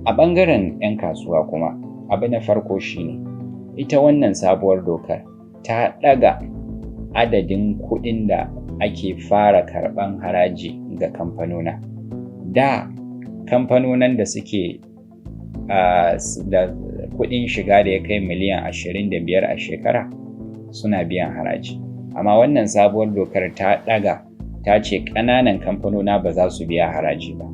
A ɓangaren 'yan kasuwa kuma, abu na farko shine ita wannan sabuwar dokar ta ɗaga adadin kuɗin da ake fara karɓan haraji ga kamfanona. Da kamfanonan da suke da kuɗin shiga da ya kai miliyan 25 a shekara suna biyan haraji. Amma wannan sabuwar dokar ta ɗaga ta ce ƙananan kamfanona ba za su biya haraji ba.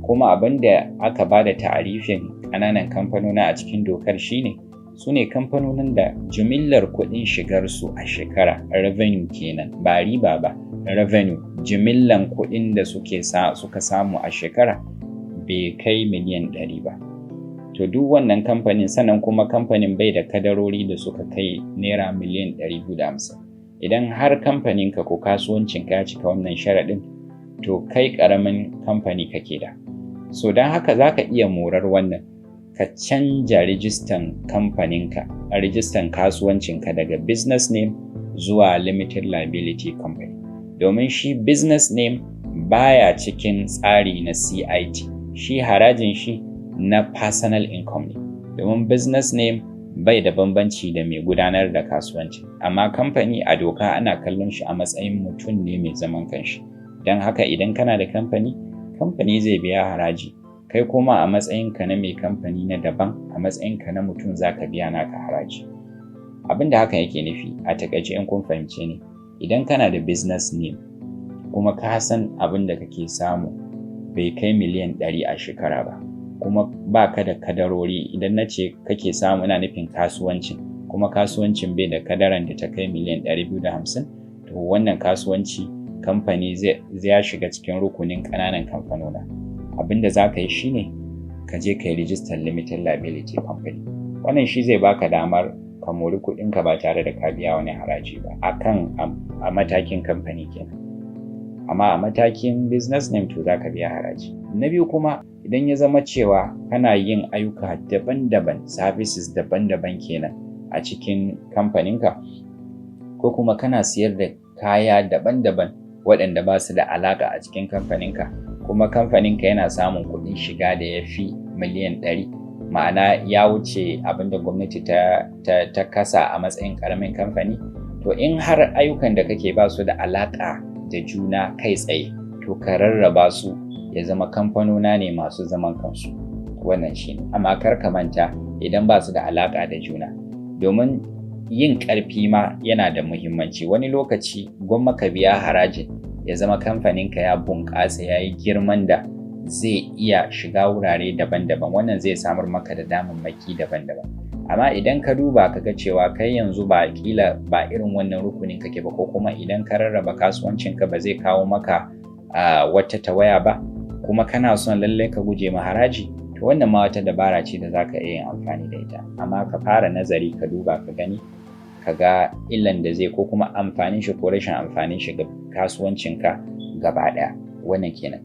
Kuma abin da aka ba da ta'arifin ƙananan kamfanona a cikin dokar shine su ne kamfanonin da jimillar kuɗin shigarsu a shekara, revenue kenan, ba riba ba, revenue, jimillan kuɗin da suka samu a shekara bai kai miliyan 100 ba. To duk wannan kamfanin, sannan kuma kamfanin bai da kadarori da suka kai naira miliyan 250. Idan har kamfaninka ko kasuwancinka ya cika wannan sharaɗin, to kai ƙaramin kamfani kake da. So don haka za ka iya morar wannan, ka canja rijistan kamfaninka, a rijistan kasuwancinka daga business name zuwa limited liability company. Domin shi business name baya cikin tsari na CIT, shi harajin shi na personal income ne. Domin business name bai da bambanci da mai gudanar da kasuwanci, amma kamfani a doka ana kallon shi a matsayin mutum ne mai zaman kanshi. Don haka idan kana da kamfani zai biya haraji, kai kuma a matsayinka na mai kamfani na daban, a matsayinka na mutum za ka biya naka haraji. Abin da hakan yake nufi a takaice, in kun fahimce ni, idan kana da business name kuma ka san abin da kake samu bai kai miliyan 100 a shekara ba, kuma ba ka da kadarori, idan na ce kake samu ina nufin kasuwancin, kuma kasuwancin bai da kadaran da ta kai miliyan 250, to wannan kasuwanci kamfani zai shiga cikin rukunin ƙananan kamfanona. Abin da za ka yi shine ka je ka yi rijistar limited liability company. Wannan shi zai baka damar ka mori kuɗinka ba tare da ka biya wani haraji ba a matakin kamfani kenan. Amma a matakin business name to za ka biya haraji. Na biyu kuma, idan ya zama cewa kana yin ayyuka daban-daban, services daban-daban kenan a cikin kamfaninka, ko kuma kana siyar da kaya daban-daban waɗanda ba su da alaƙa a cikin kamfaninka, kuma kamfaninka yana samun kuɗin shiga da ya fi miliyan 100, ma'ana ya wuce abin da gwamnati ta kasa a matsayin ƙaramin kamfani, to in har ayyukan da kake ba su da alaƙa da juna kai tsaye, to ka rarraba su ya zama kamfanona ne masu zaman kansu. Wannan shi ne. Amma kar ka manta, idan ba su da alaƙa da juna, domin yin ƙarfi ma yana da muhimmanci. Wani lokaci gwamma ka biya harajin ya zama kamfaninka ya bunƙasa, ya yi girman da zai iya shiga wurare daban-daban. Wannan zai samar maka da damammaki daban-daban. Amma idan ka duba ka ga cewa kai yanzu ba irin wannan rukunin kake ba, ko kuma idan ka rarraba kasuwancinka ba zai kawo maka wata tawaya ba, kuma kana son lallai ka guje ma haraji, to wannan ma wata dabara ce da za ka iya yin amfani da ita. Amma ka fara nazari, ka duba ka gani, ka ga illan da zai, ko kuma amfanin shi ko rashin amfanin shi ga kasuwancinka gaba ɗaya. Wannan kenan.